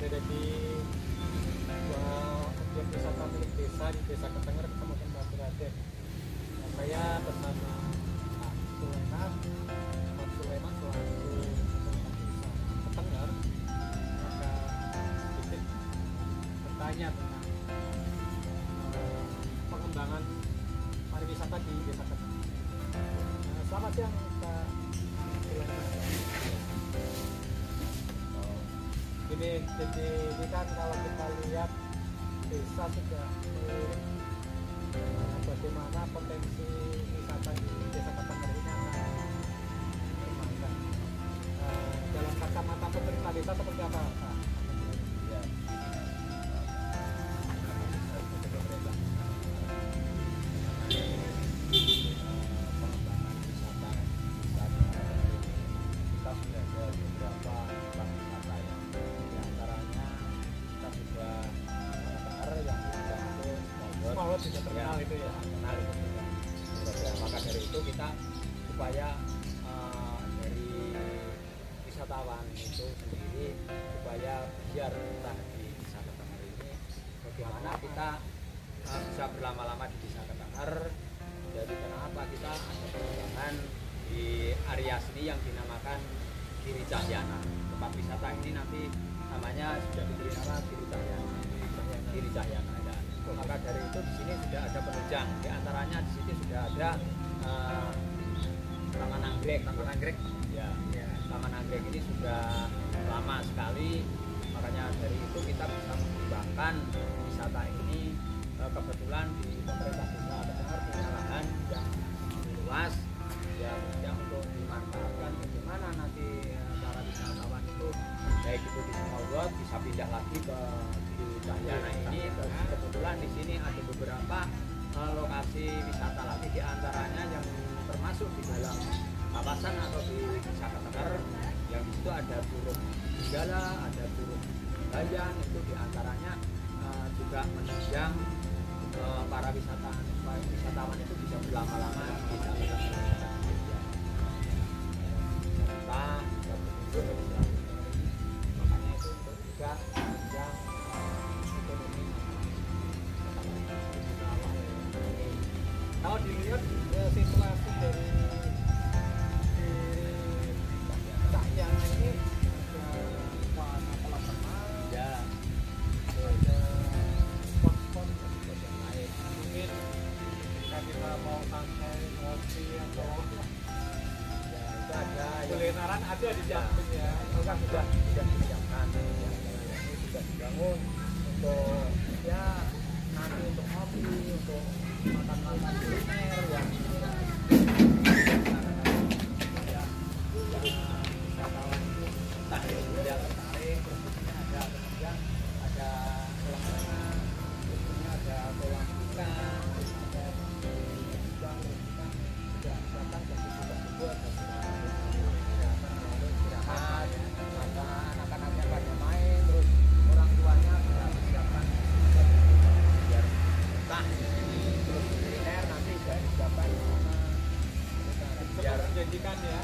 berada di sebuah objek wisata milik desa di Desa Ketenger, Kecamatan Batu Raden. Nah, saya bersama Pak Sulaiman selaku pemerintah desa Ketenger akan sedikit bertanya tentang pengembangan pariwisata di Desa Ketenger. Selamat siang Pak Sulaiman. Jadi kan kalau kita lihat desa sudah melirik bagaimana potensi wisata di Desa Ketenger ini akan dikembangkan. Dalam kacamata pemerintah desa seperti apa Pak? Ya, pengembangan wisata kita sudah ada beberapa tempat wisata yang diantaranya kita sudah Ketenger yang sudah masuk Smallwood tidak terkenal itu ya. kenal itu sudah. Maka dari itu kita supaya dari wisatawan itu sendiri supaya biar betah di Desa Ketenger ini, bagaimana kita bisa berlama-lama di Desa Ketenger. Jadi kenapa kita ada pengembangan di area sini yang dinamakan Giri Cahyana. Tempat wisata ini nanti namanya sudah diberi nama Giri Cahyana. Giri Cahyana ya. Maka dari itu di sini sudah ada penunjang. Di antaranya di sini sudah ada Taman Anggrek. Taman Anggrek ya. Taman Anggrek ini sudah lama sekali. Makanya dari itu kita bisa mengembangkan wisata ini. Kebetulan di pemerintah Desa Ketenger punya lahan yang luas ya untuk dimanfaatkan bagaimana nanti para wisatawan itu baik itu di Smallwood bisa pindah lagi ke Giri Cahyana ini. Terus kebetulan di sini ada beberapa lokasi wisata lagi, di antaranya yang termasuk di dalam kawasan atau di Desa Ketenger yang di situ ada Curug Jenggala, ada Curug Bayan, itu di antaranya juga menunjang para wisatawan itu bisa berlama-lama di sana. Makanya itu untuk juga menunjang ekonomi. Kalau dilihat situasi dari Cahyana ini ada wahana kolam renang, Ya, ada spot-spot yang lain. Mungkin jika kita mau santai ngopi atau ya itu ada kulineran ada di sampingnya. itu kan sudah disiapkan ya, ini sudah dibangun untuk ya nanti untuk ngopi, untuk makan kuliner yang wisatawan itu tertarik, terus ada kemudian ada kolam renang, berikutnya ada kolam ikan, terus ada bang kita sudah siapkan dan sudah dibuat istirahat, maka anak-anaknya pada main, terus orang tuanya sudah disiapkan biar betah di sini, terus kuliner nanti sudah disiapkan di sana. Biar Menjanjikan ya.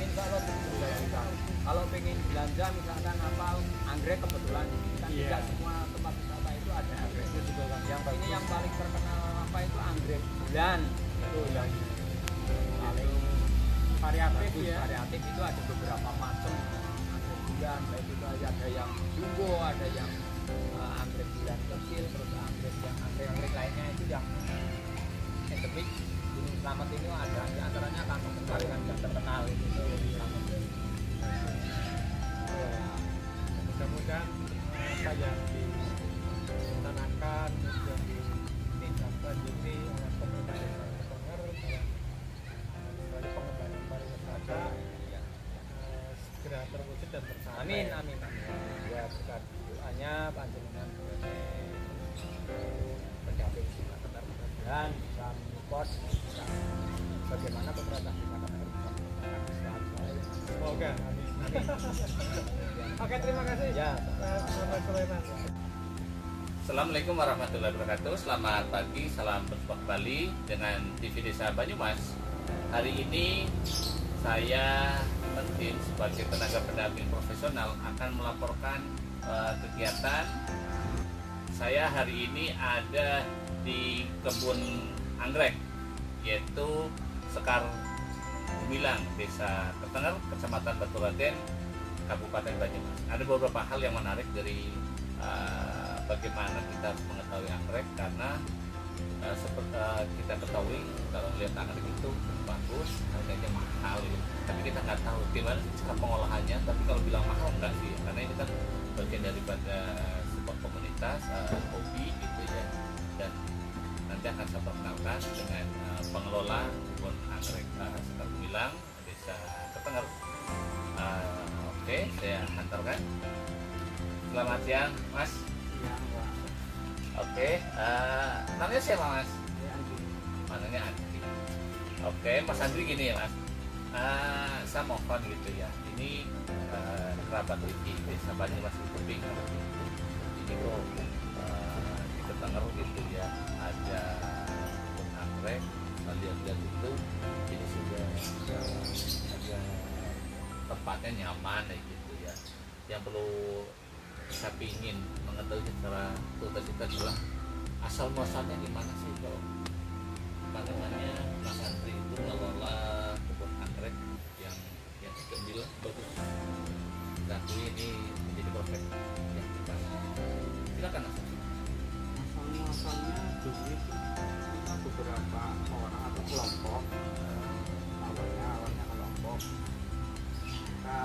insya Allah bisa. Kalau pengen belanja misalkan apa anggrek, kebetulan kan Iya. tidak semua tempat wisata itu ada anggrek. Itu juga kan yang Ini yang paling terkenal apa itu anggrek bulan, itu yang paling variatif bagus, ya. variatif. Itu ada beberapa macam anggrek bulan, baik itu ada yang jumbo, ada yang anggrek bulan kecil, terus anggrek lainnya itu yang endemik Gunung Slamet ini ada, di antaranya kantong kentang yang terkenal itu Slamet. Mudah-mudahan apa yang dicanangkan dan ditindaklanjuti oleh pemerintah Desa Ketenger dalam pengembangan pariwisata segera terwujud dan tercapai. Amin, amin, amin. Ya berkat doanya panjenengan pendamping Desa Ketenger mudah-mudahan bisa menyupport bagaimana pemerintah Desa Ketenger bisa mengembangkan wisata. Semoga. Amin. Oke, terima kasih. Ya, Bapak Sulaiman. Assalamualaikum warahmatullahi wabarakatuh. Selamat pagi, salam berjumpa kembali dengan TV Desa Banyumas. Hari ini saya penting sebagai tenaga pendamping profesional akan melaporkan kegiatan kegiatan. Saya hari ini ada di kebun anggrek, yaitu Sekar Gumilang, Desa Ketenger, Kecamatan Baturaden, Kabupaten Banyumas. Ada beberapa hal yang menarik dari bagaimana kita harus mengetahui anggrek, karena seperti kita ketahui kalau melihat anggrek itu bagus, harganya mahal ya. Tapi kita nggak tahu gimana cara pengolahannya. Tapi kalau bilang mahal enggak sih, karena ini kan bagian daripada sebuah komunitas hobi gitu ya. Dan nanti akan saya perkenalkan dengan pengelola kebun anggrek Sekar Gumilang, Desa Ketenger. Oke, saya hantarkan. Selamat siang, Mas. Siang, Pak. Oke, namanya siapa, Mas? Ya, Andi. Namanya Andri. Oke, Mas Andri gini ya, Mas. Saya mohon gitu ya. Ini kerabat Riki, Desa Banyumas Tebing. Ini kok di Ketenger gitu ya. Ada kebun anggrek. Lihat-lihat itu, ini sudah ada tempatnya nyaman ya gitu ya. Yang perlu saya ingin mengetahui secara tuntas itu adalah asal muasalnya di mana sih kalau bagaimana Mas Andri itu mengelola kebun anggrek yang gembira bagus. Dan ini menjadi proses yang kita silakan Mas. Asal-muasalnya dulu itu kita beberapa orang atau kelompok, awalnya kelompok kita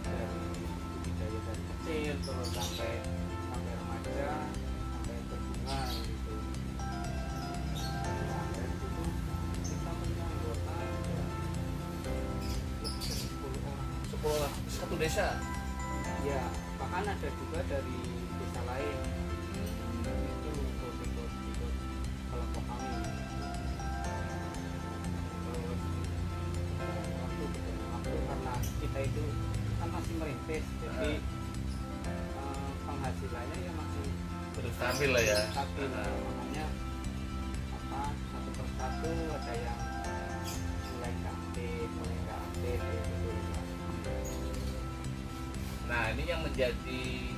dari budidaya dari kecil terus sampai remaja sampai berbunga gitu. Nah, dari situ kita punya anggota ada lebih dari 10 orang. Sekolah satu desa. Ya, bahkan ada juga dari desa lain. Itu ikut kelompok kami. Terus waktu karena kita itu kan masih merintis, jadi penghasilannya ya masih Terus stabil lah ya. stabil. Makanya satu persatu ada yang mulai nggak aktif gitu. Nah, ini yang menjadi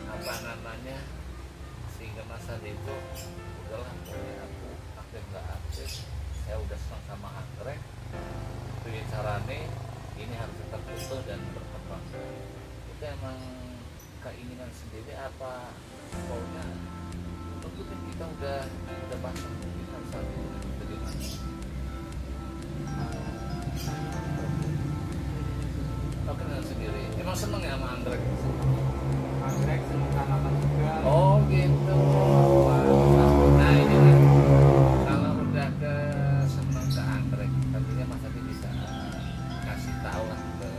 apa namanya, sehingga Mas Andi itu udahlah, pokoknya aku aktif nggak aktif, saya udah senang sama anggrek. Itu carane ini harus tetap utuh dan berkembang. Itu emang keinginan sendiri apa maunya? Tentunya kita udah pasang, kita harus bagaimana? Oke, sendiri. Emang seneng ya sama anggrek? Anggrek senang tanaman juga. Oh gitu. Nah ini nih, kalau udah ke seneng ke anggrek, tentunya Mas Adi bisa kasih tahu lah ke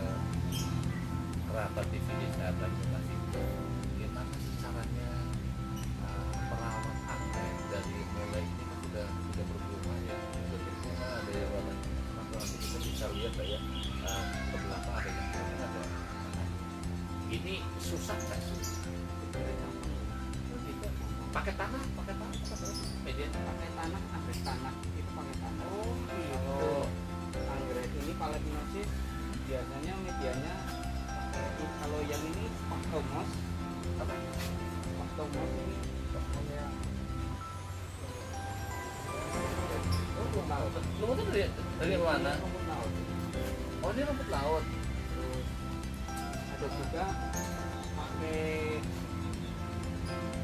kerabat TV Desa Banyumas itu gimana sih caranya merawat anggrek dari mulai ini kan sudah berbunga ya, sudah berbunga, ada yang warna nanti kita bisa lihat lah ya, ke belakang ada yang kuning, ada. Ini susah kan? Pakai tanah media Pakai tanah, anggrek tanah itu pakai tanah. oh Kalau anggrek ini Palatinopsis biasanya medianya pakai, kalau yang ini Pactomos, apa Pactomos ini pokoknya rumput laut. rumputnya dari mana? Rumput laut. Oh ini rumput laut. Terus ada juga pakai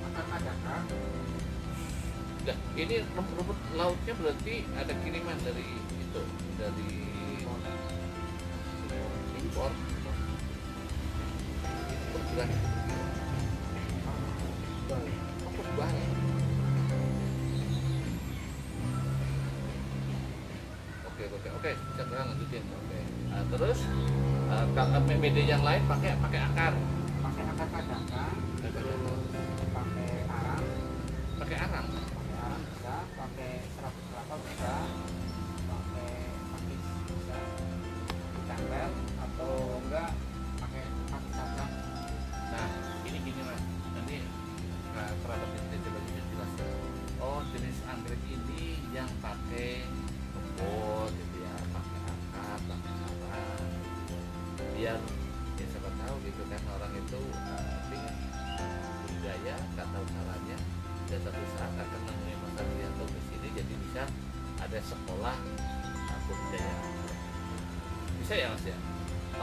akar kadaka. Nah, ini rumput lautnya berarti ada kiriman dari itu, dari impor. Impor berapa? Oh, banyak. Oke, sekarang lanjutin. Oke. Nah, terus kalau media yang lain pakai akar. Pakai akar kadaka, terus pakai arang bisa, pakai serabut kelapa bisa, pakai pakis bisa ditempel atau enggak pakai pakis saja. Nah, ini gini Mas. Nanti kerabat kita coba jelas. Oh, jenis anggrek ini yang pakai kebun gitu ya, pakai akar, pakai arang. Biar ya siapa tahu gitu kan orang itu ingin nggak tahu caranya, dan satu saat akan menemui Mas Andrianto ke sini, jadi bisa ada sekolah budidaya anggrek. Bisa ya Mas ya?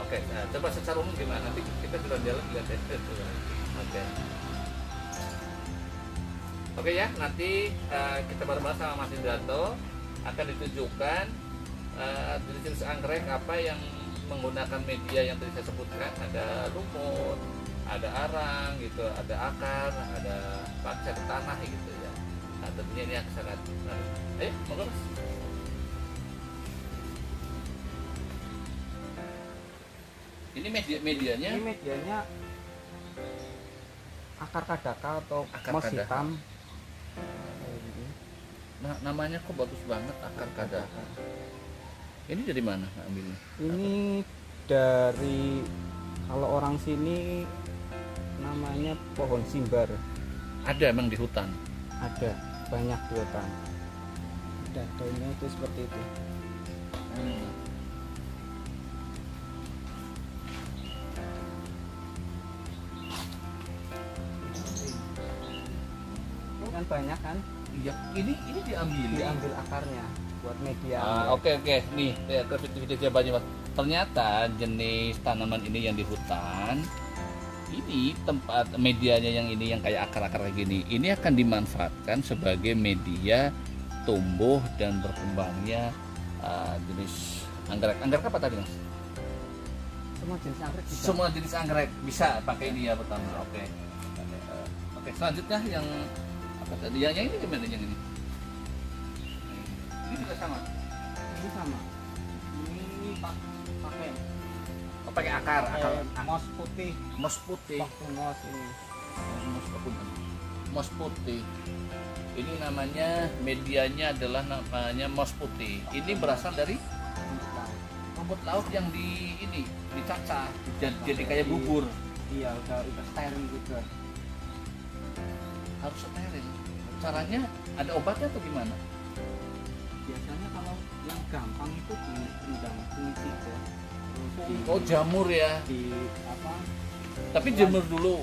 Oke, nah, coba secara umum gimana? Nanti kita jalan-jalan lihat ya. Oke. Oke ya, nanti kita bareng-bareng sama Mas Andrianto akan ditunjukkan jenis-jenis anggrek apa yang menggunakan media yang tadi saya sebutkan. Ada lumut, ada arang gitu, ada akar, ada pacar tanah gitu ya. Nah, tentunya ini sangat menarik. Ayo, monggo Mas. Ini medianya? Ini medianya akar kadaka atau Akar mos kadaka. hitam. Nah, namanya kok bagus banget, akar kadaka. Ini dari mana ambilnya? Ini dari, kalau orang sini namanya pohon simbar. Ada emang di hutan. Ada banyak di hutan. Daunnya itu seperti itu. Ini kan banyak kan, Iya, ini diambil akarnya buat media. Oke. Nih, lihat video jawabannya Mas. Ternyata jenis tanaman ini yang di hutan, ini tempat medianya yang ini yang kayak akar-akar kayak gini, ini akan dimanfaatkan sebagai media tumbuh dan berkembangnya jenis anggrek. Anggrek apa tadi Mas? Semua jenis anggrek bisa. Semua jenis anggrek bisa pakai ini ya pertama. Oke. Oke, selanjutnya yang apa tadi? Yang ini gimana yang ini? Ini juga sama. Ini sama. Ini pakai Pakai akar mos putih. mos putih. Waktu mos ini. Mos putih. Ini namanya medianya adalah namanya mos putih. Ini berasal dari rumput laut yang dicacah jadi kayak bubur. Iya, udah steril juga. Harus steril. Caranya ada obatnya atau gimana? Biasanya kalau yang gampang itu direndam fungisida. Oh, jamur ya. Di apa? Tapi jemur dulu.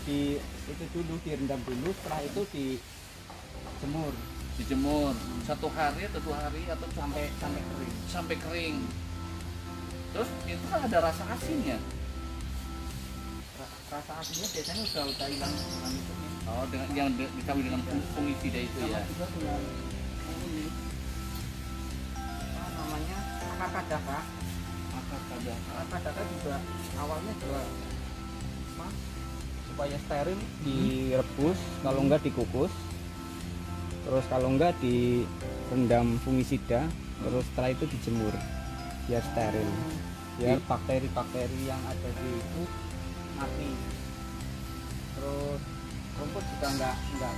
Itu dulu direndam dulu, setelah itu dijemur Dijemur 1 hari atau 2 hari atau sampai kering. sampai kering. Terus itu kan ada rasa asinnya. Rasa asinnya biasanya udah hilang dengan itu. Oh, dengan yang ditambah dengan fungisida itu ya. Sama juga dengan ini apa namanya, akar kadaka. Akar kadaka. Akar kadaka juga awalnya juga apa, supaya steril direbus, kalau enggak dikukus, terus kalau enggak direndam fungisida, terus setelah itu dijemur biar steril, biar bakteri-bakteri yang ada di itu mati. Terus rumput juga nggak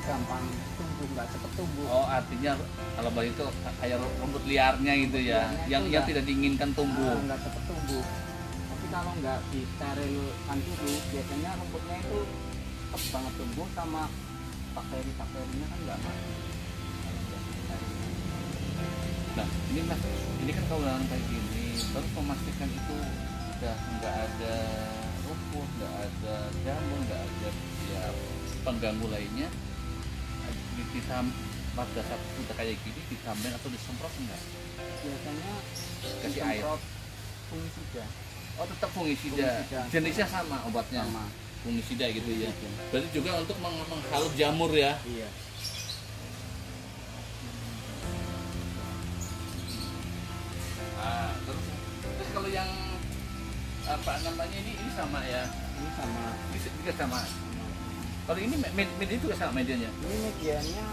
gampang tumbuh, nggak cepet tumbuh. Oh, artinya kalau begitu kayak rumput liarnya gitu ya, yang tidak diinginkan tumbuh. Nggak cepet tumbuh. Tapi kalau nggak disterilkan dulu, biasanya rumputnya itu cepet banget tumbuh, sama bakteri-bakterinya kan nggak mati. Nah, ini Mas, ini kan kalau kayak gini, terus memastikan itu udah nggak ada rumput, nggak ada jamur, nggak ada ya pengganggu lainnya. Pada saat udah kayak gini ditambahin atau disemprot enggak? Biasanya Kasih air. disemprot fungisida. Oh, tetap fungisida. Jenisnya sama obatnya. Sama. Fungisida gitu ya. Iya. Berarti juga untuk menghalut jamur ya. Iya. Terus kalau yang apa namanya ini sama ya? Ini sama. Ini juga sama. Kalau ini media juga sama medianya. Ini medianya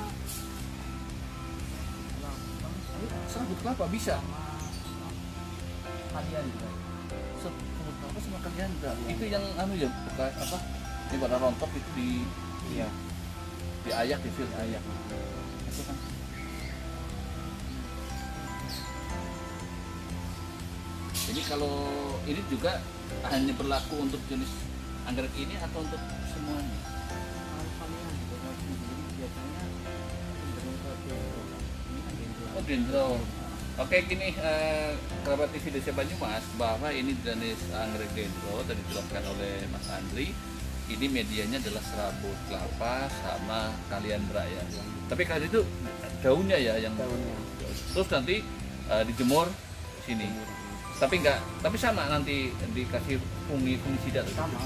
Serabut kelapa bisa. sama kalian juga. Serabut kelapa sama kalianda. Itu yang anu ya, bukan apa? Di pada rontok itu Iya. diayak, di filter ayak. Itu kan. Jadi kalau ini juga hanya berlaku untuk jenis anggrek ini atau untuk semuanya? Kalau kalian juga sendiri biasanya cenderung ke dendro. Ini kan dendro. Oh, dendro. Oke, gini kerabat TV Desa Banyumas, bahwa ini jenis anggrek dendro tadi dijelaskan oleh Mas Andri. ini medianya adalah serabut kelapa sama kaliandra ya. Tapi kali itu daunnya ya yang daunnya. terus nanti dijemur sini. Tapi sama nanti dikasih fungisida Sama.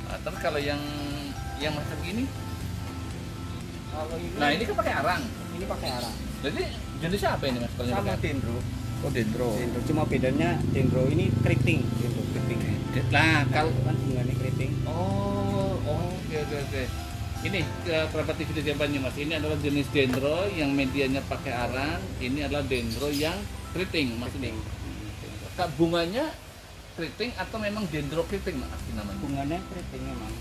Terus kalau yang macam gini, Kalau ini, nah ini kan pakai arang. ini pakai arang. Jadi jenisnya apa ini mas? Kalau yang Sama pakai- dendro. Oh dendro. Dendro. Cuma bedanya dendro ini keriting, dendro keriting. Nah kalau Itu kan bunganya keriting. oke. Ini properti video Banyumas ini adalah jenis dendro yang medianya pakai arang. Ini adalah dendro yang keriting maksudnya. Kak, bunganya keriting atau memang dendro keriting mas namanya? Bunganya keriting memang.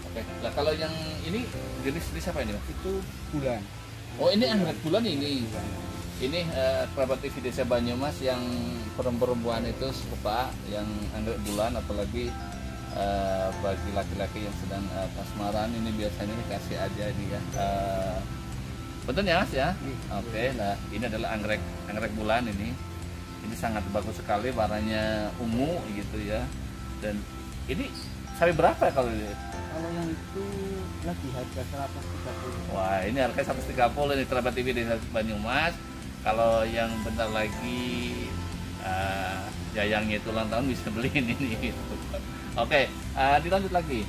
Oke. Nah kalau yang ini jenis apa ini mas? Itu bulan. Oh ini anggrek bulan ini. Bulan. Ini kerabat TV Desa Banyumas yang perempuan itu suka yang anggrek bulan, apalagi bagi laki-laki yang sedang kasmaran ini biasanya dikasih aja dia. Betul ya mas ya? Oke, nah ini adalah anggrek bulan ini. Ini sangat bagus sekali, warnanya ungu gitu ya. Dan ini sapi berapa ya kalau ini? Kalau yang itu lagi harga 130. Wah ini harga 130 ini kerabat TV Desa Banyumas. Kalau yang bentar lagi Yayangnya itu ulang tahun bisa beliin ini gitu. Oke, dilanjut lagi.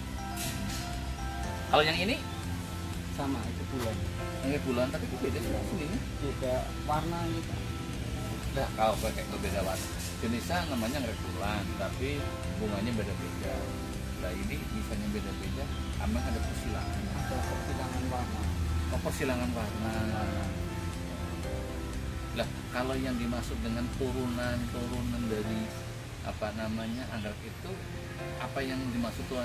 Kalau yang ini Sama itu bulan. anggrek bulan, tapi kok beda sih sini. Beda warna gitu. Nah, kalau pakai beda warna. Jenisnya namanya anggrek bulan, tapi bunganya beda-beda. Nah ini misalnya beda-beda, ama ada persilangan. Ada persilangan warna. Oh, persilangan warna. Lah, kalau yang dimaksud dengan turunan dari apa namanya anggrek itu, apa yang dimaksud tuh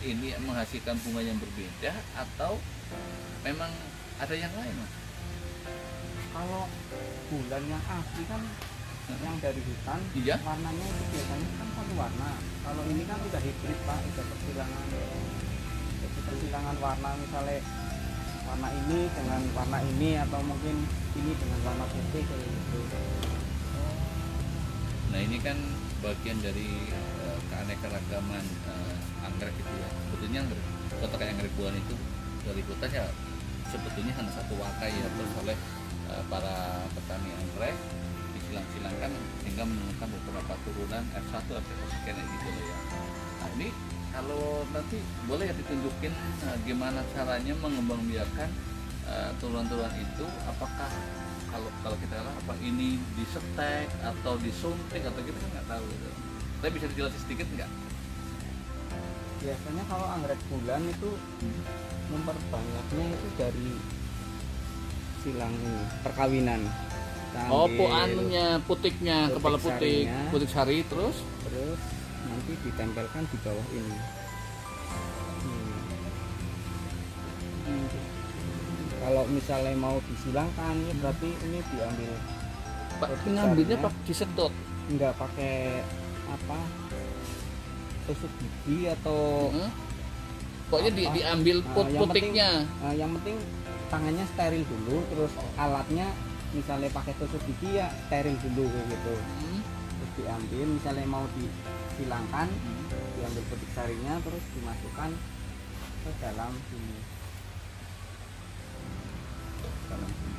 ini menghasilkan bunga yang berbeda atau memang ada yang lain? Mas? Kalau bulan yang asli kan yang dari hutan, Iya. warnanya itu biasanya kan satu warna. Kalau ini kan udah hibrid pak, udah persilangan. Jadi persilangan warna misalnya warna ini dengan warna ini atau mungkin ini dengan warna putih kayak gitu. Nah ini kan bagian dari keanekaragaman anggrek itu ya. Sebetulnya kota kayak anggrek bulan itu dari hutan ya sebetulnya hanya satu wakai ya, terus oleh para petani anggrek disilang-silangkan hingga menemukan beberapa turunan F1 atau sekian gitu loh ya. Nah ini kalau nanti boleh ya ditunjukin gimana caranya mengembangbiakan turunan-turunan itu, apakah kalau kita lihat apa ini disetek atau disuntik atau kita kan nggak tahu gitu. Tapi bisa dijelasin sedikit nggak? Biasanya kalau anggrek bulan itu memperbanyaknya itu dari silang ini perkawinan. Kita ambil, putiknya, putik kepala putik, sarinya. putik sari terus. terus nanti ditempelkan di bawah ini. Kalau misalnya mau disilangkan ya berarti ini diambil putik Ngambilnya sarinya. pak disedot. Nggak pakai apa tusuk gigi atau Pokoknya Apa? diambil yang putiknya. yang penting tangannya steril dulu, terus alatnya misalnya pakai tusuk gigi ya steril dulu kayak gitu. Terus diambil misalnya mau disilangkan, diambil putik sarinya terus dimasukkan ke dalam sini. Dalam sini.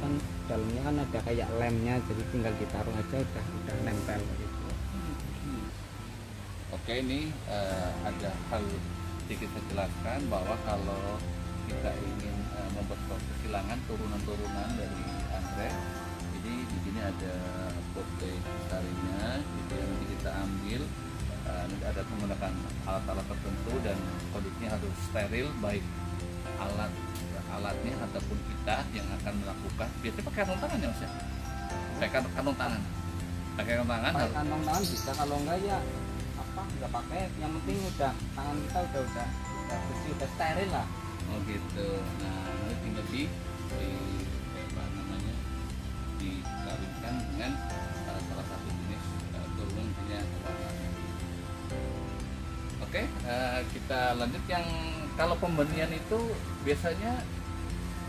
Kan dalamnya kan ada kayak lemnya, jadi tinggal ditaruh aja udah nempel gitu. Oke, ini ada hal sedikit saya jelaskan bahwa kalau kita ingin membuat suatu kesilangan turunan-turunan dari anggrek, jadi di sini ada putik sarinya, itu yang nanti kita ambil. Nanti ada menggunakan alat-alat tertentu dan kondisinya harus steril, baik alatnya ataupun kita yang akan melakukan. Biasanya pakai kantong tangan ya mas ya? Pakai kantong tangan. Pakai kantong tangan. Pakai kantong tangan bisa, kalau enggak ya apa nggak pakai, yang penting udah tangan kita udah bersih, udah steril lah. Oh gitu. Nah, nanti tinggal di apa namanya dikawinkan dengan salah satu jenis turunan punya warna. Oke, kita lanjut yang kalau pembenihan itu biasanya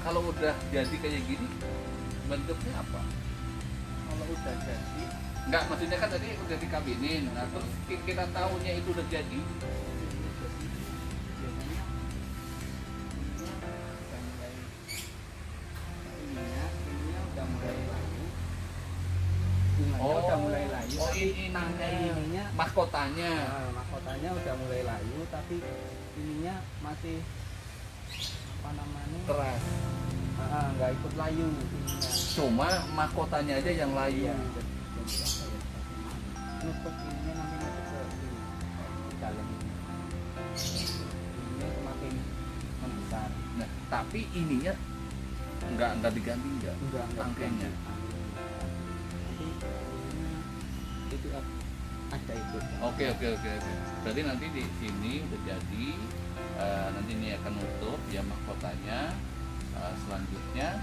kalau udah jadi kayak gini bentuknya apa? Enggak, maksudnya kan tadi udah dikabinin. Nah, terus kita tahunya itu udah jadi. Ininya udah mulai layu. Bunganya udah mulai layu. Oh, tapi ini tangkai ininya, mahkotanya. mahkotanya udah mulai layu, tapi ininya masih apa namanya? Keras. Nggak ikut layu ininya. Cuma mahkotanya aja yang layu. Iya, jadi apa ya? Nutup ininya nanti nutup ke sini, ke dalam ini. Ininya semakin membesar. Nah, tapi ininya enggak diganti enggak? Enggak Tangkainya. Nanti ininya itu ada ikut. Oke. Berarti nanti di sini udah jadi. Nanti ini akan nutup ya mahkotanya. Selanjutnya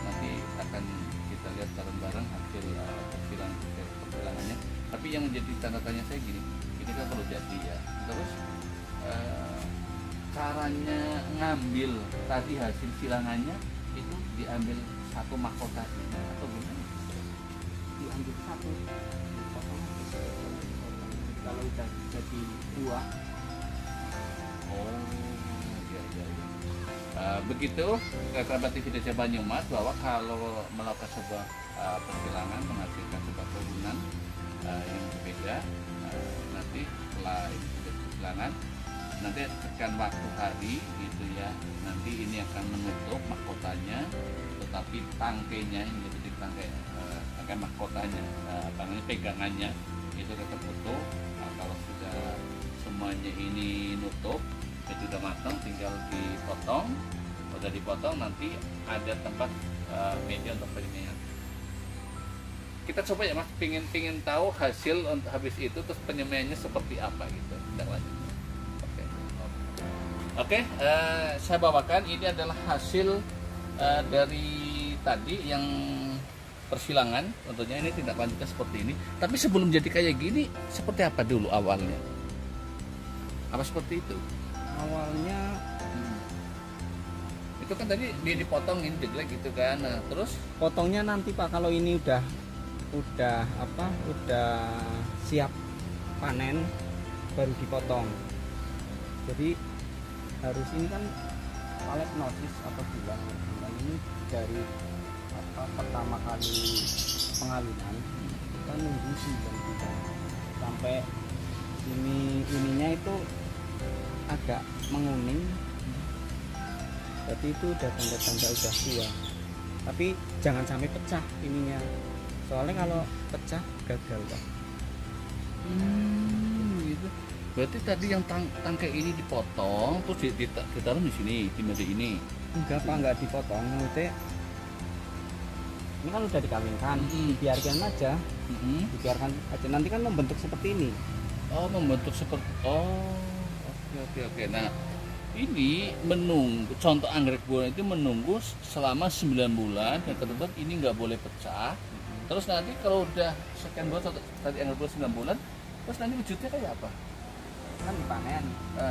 nanti akan kita lihat bareng-bareng hasil persilangannya. Tapi yang menjadi tanda tanya saya gini, ini kan kalau jadi ya, terus caranya ngambil tadi hasil silangannya itu diambil satu mahkota ini atau gimana? Diambil satu, dipotong. Kalau udah jadi buah. Oh, iya. Begitu kerabat TV Desa Banyumas bahwa kalau melakukan sebuah persilangan menghasilkan sebuah turunan yang berbeda, nanti setelah ini sudah persilangan, nanti tekan waktu hari gitu ya, nanti ini akan menutup mahkotanya, tetapi tangkainya ini jadi tangkai akan mahkotanya, pegangannya itu tetap utuh. Kalau sudah semuanya ini nutup, itu udah matang, tinggal dipotong. Udah dipotong nanti ada tempat media untuk penyemaian. Kita coba ya Mas, pingin tahu hasil habis itu terus penyemaiannya seperti apa gitu. Kita lanjut. Oke, saya bawakan ini adalah hasil dari tadi yang persilangan. Tentunya ini tindak lanjutnya seperti ini. Tapi sebelum jadi kayak gini, seperti apa dulu awalnya? Apa seperti itu? Awalnya itu kan tadi dia dipotong ini jelek gitu kan. Nah, terus potongnya nanti Pak, kalau ini udah siap panen baru dipotong. Jadi harus ini kan paletnosis atau bulan ini dari pertama kali pengalunan kita nunggu 9 bulan sampai ininya itu agak menguning. Berarti itu udah tanda-tanda udah tua. Tapi jangan sampai pecah ininya. Soalnya kalau pecah gagal Pak. Gitu. Berarti tadi yang tangkai ini dipotong terus ditaruh di sini di media ini. Enggak Pak, enggak dipotong. Maksudnya ini kan udah dikawinkan, dibiarkan aja. Dibiarkan aja, nanti kan membentuk seperti ini. Oh, membentuk seperti oke. Nah, ini menunggu, contoh anggrek buah itu menunggu selama 9 bulan dan ketentuan ini nggak boleh pecah. Terus nanti kalau udah sekian bulan, tadi anggrek buah 9 bulan, terus nanti wujudnya kayak apa? Kan dipanen.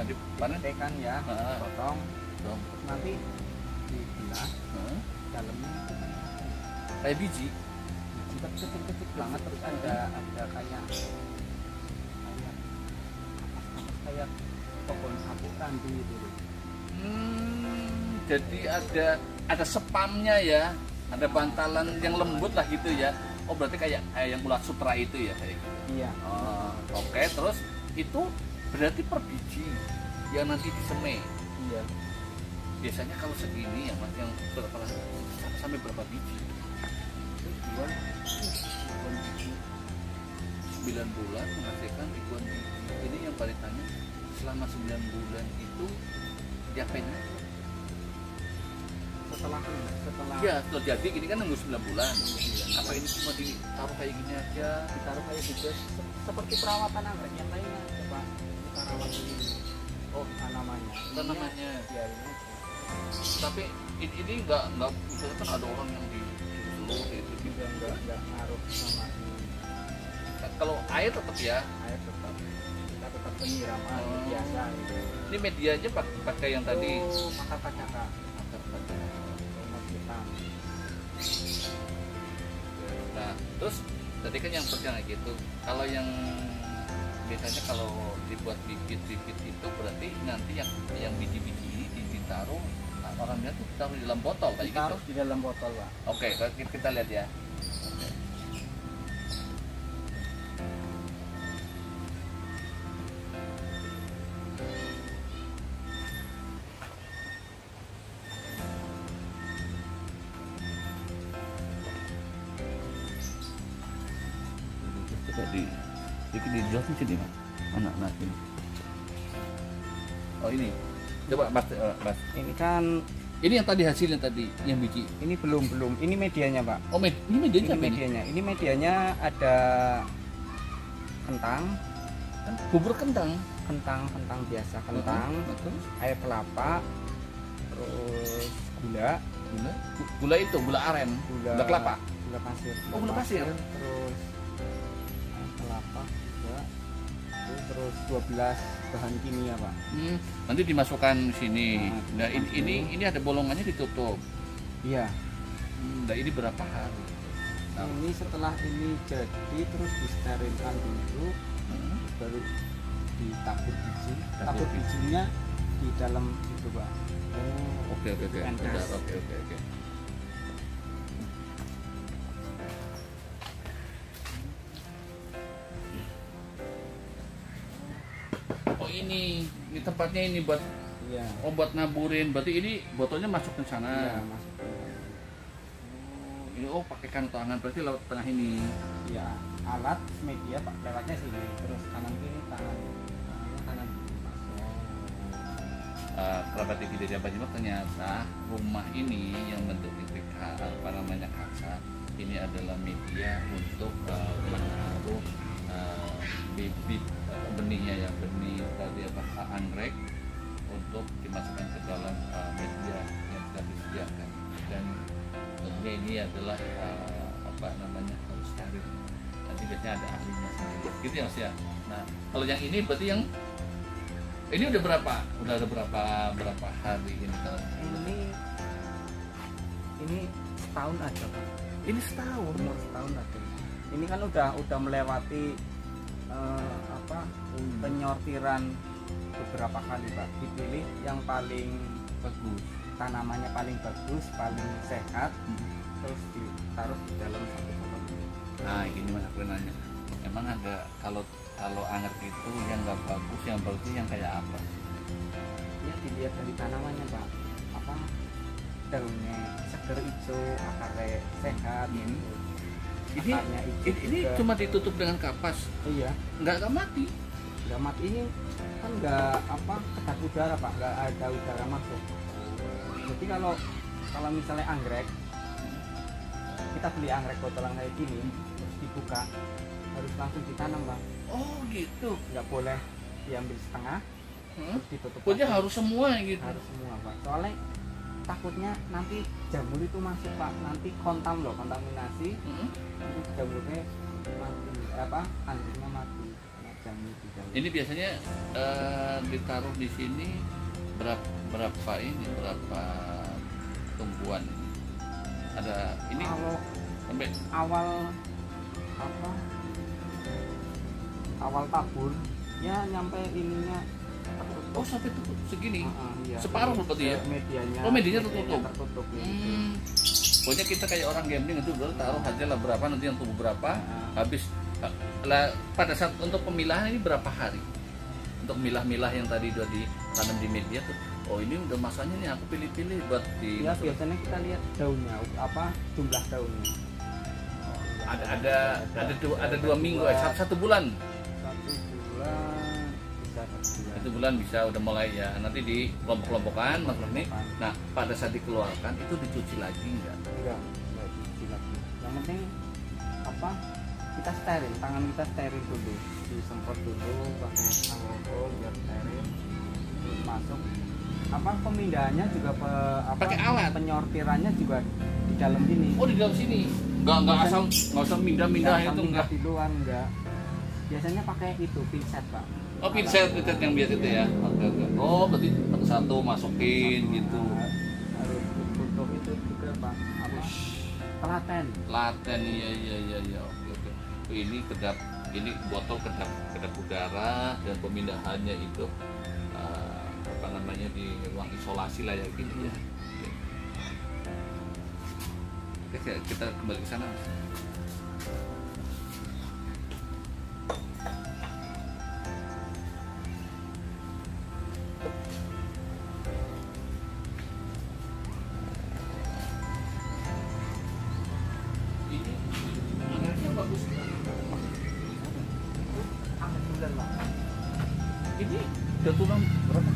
Dipanen Tekan ya, potong. Terus nanti dibilah. Dalamnya itu kayak biji. Kecil-kecil banget, terus ada kayak pohon sapu randu itu. Jadi ada spamnya ya, ada bantalan yang lembut lah gitu ya. Oh, berarti kayak yang ulat sutra itu ya kayak gitu. Iya. Oh, oke. Terus itu berarti per biji yang nanti disemai. Iya. Biasanya kalau segini ya Mas, yang sampai berapa biji? 9 bulan menghasilkan ribuan biji. Ini yang paling tanya, selama 9 bulan itu diapain? Setelah ya setelah jadi ini kan nunggu 9 bulan. Apa ini cuma ditaruh kayak gini aja? Ditaruh kayak gitu seperti perawatan anggrek yang lainnya. Coba kita rawat dulu. Oh, tanamannya. Ya, ini. Tapi ini enggak misalnya kan ada orang yang di seluruh itu juga enggak ngaruh sama ini. Kalau air tetap ya, Air tetap kita tetap penyiraman biasa gitu. ini medianya pakai yang tadi. Akar pacaka. Tomat hitam. Nah, terus Tadi kan yang kayak gitu. Kalau yang biasanya kalau dibuat bibit-bibit itu berarti nanti yang biji-biji ini ditaruh, nah, orangnya tuh taruh di dalam botol kayak gitu. Taruh di dalam botol, Pak. Oke, kita lihat ya. Coba dijelasin sini, Mas. Anak ini. Oh ini. Coba Mas. Ini kan Ini yang tadi hasilnya tadi, yang biji. ini belum. Ini medianya, Pak. Oh, ini medianya apa ini? Ini medianya ada kentang, Bubur kentang. kentang biasa, kentang, Terus air kelapa, terus gula, gula itu, gula aren, gula kelapa. gula pasir, Oh, gula pasir. terus air kelapa, gula, terus 12 bahan kimia, Pak. Nanti dimasukkan sini. Nah, Nah, ini ada bolongannya ditutup. Iya. Nah, ini berapa hari? Nah, ini setelah ini jadi terus disterilkan dulu, baru ditabur biji. Tabur bijinya di dalam itu, Pak. Oh, oke. Endas. Oke. Oh, ini tempatnya ini buat Iya. buat naburin. Berarti ini botolnya masuk ke Iya, sana. masukin. Ini pakai kantongan berarti lewat tengah ini. Ya, alat media Pak lewatnya sini, terus kanan kiri kanan kanan kiri, Mas. Kerabat TV dari Abah Jimat, ternyata rumah ini yang bentuk kaca ini adalah media untuk menaruh bibit benihnya, ya, benih tadi anggrek untuk dimasukkan ke dalam media yang sudah disediakan. Dan tentunya ini adalah harus steril. Nanti biasanya ada ahlinya sendiri, gitu ya Mas ya. Nah, kalau yang ini berarti yang ini udah berapa? Udah ada berapa hari ini kalau Ini setahun aja, Pak. ini setahun. Umur setahun aja. Ini kan udah melewati penyortiran beberapa kali, Pak. Dipilih yang paling Bagus. tanamannya paling bagus, paling sehat, terus ditaruh di dalam satu botol. Nah, ini Mas aku nanya. Emang ada kalau anggrek itu yang nggak bagus, yang bagus yang kayak apa? Ya dilihat dari tanamannya, Pak. Daunnya seger hijau, akarnya sehat. Ini Akarnya hijau ini juga. cuma ditutup dengan kapas, Iya. nggak mati. Nggak mati, ini kan nggak kedap udara, Pak, nggak ada udara masuk. Jadi kalau misalnya anggrek, kita beli anggrek botolan kayak gini, terus dibuka, harus langsung ditanam, Pak. Oh gitu. Nggak boleh diambil setengah, terus ditutup. Pokoknya lagi. harus semua gitu. Harus semua, Pak. Soalnya takutnya nanti jamur itu masuk, Pak, nanti kontaminasi, nanti jamurnya mati, anggreknya mati, kena jamur di dalam. Ini biasanya ditaruh di sini berapa tumbuhan ini? Ada ini Kalau sampai awal tabur ya nyampe ininya tertutup. sampai tutup segini. Iya. Separuh berarti ya? Medianya. Oh, medianya tertutup. Tertutup. Pokoknya kita kayak orang gambling itu baru taruh aja lah berapa, nanti yang tumbuh berapa, habis lah. Pada saat untuk pemilahan ini berapa hari? Untuk milah-milah yang tadi udah ditanam di media tuh. Oh, ini udah masanya nih, aku pilih-pilih buat di. Ya biasanya kita lihat daunnya, jumlah daunnya. Ada 2 minggu, satu bulan. 1 bulan bisa 1 bulan. 1 bulan bisa udah mulai ya. Nanti di kelompok-kelompokan Mas Roni. Nah, pada saat dikeluarkan itu dicuci lagi enggak? Enggak dicuci lagi. Yang penting kita steril, tangan kita steril dulu, disemprot dulu pakai alkohol biar steril, terus masuk. Pemindahannya juga Pakai alat. Penyortirannya juga di dalam ini. Oh, di dalam sini. Enggak asal mindah-mindah Nggak itu enggak. di luar enggak. Biasanya pakai itu pinset, Pak. Oh, pinset yang biasa itu ya. Oke. Oh, berarti satu masukin gitu. Harus tutup itu juga, Pak. Telaten. Laten, iya. Oke. ini botol kedap udara, dan pemindahannya itu apa namanya di ruang isolasi lah ya gini ya. Oke, kita kembali ke sana. Ini anaknya bagus. Ini udah turun berapa?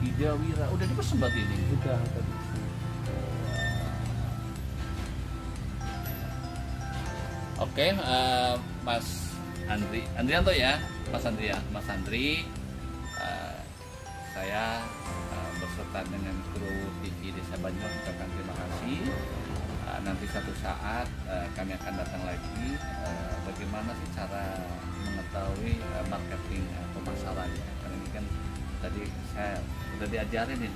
Ida Wira, udah dipersembat ini. Udah tadi. Oke, Mas Andrianto ya, Mas Andri, saya berserta dengan kru TV Desa Banyumas ucapkan terima kasih. Nanti satu saat kami akan datang lagi. Bagaimana sih cara mengetahui marketing pemasarannya? Karena ini kan tadi saya sudah diajarin ini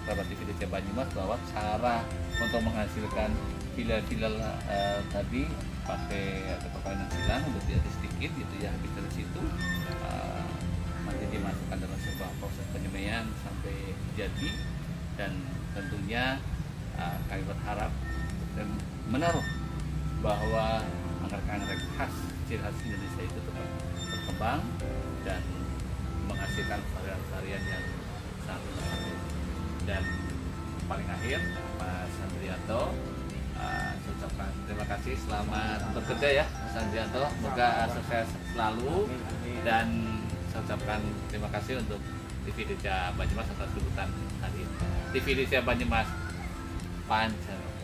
Pak TV Desa Banyumas bahwa cara untuk menghasilkan filial tadi pakai perkawinan silang udah ada sedikit gitu ya, habis dari situ nanti dimasukkan dalam sebuah proses penyemaian sampai jadi, dan tentunya kami berharap dan menaruh bahwa anggrek-anggrek khas ciri khas Indonesia itu tetap berkembang dan menghasilkan varian-varian yang sangat menarik. Dan paling akhir, Mas Andrianto, saya ucapkan terima kasih, selamat bekerja ya Mas Andrianto, semoga sukses selalu, dan saya ucapkan terima kasih untuk TV Desa Banyumas atas urutan hari ini. TV Desa Banyumas Pancasila.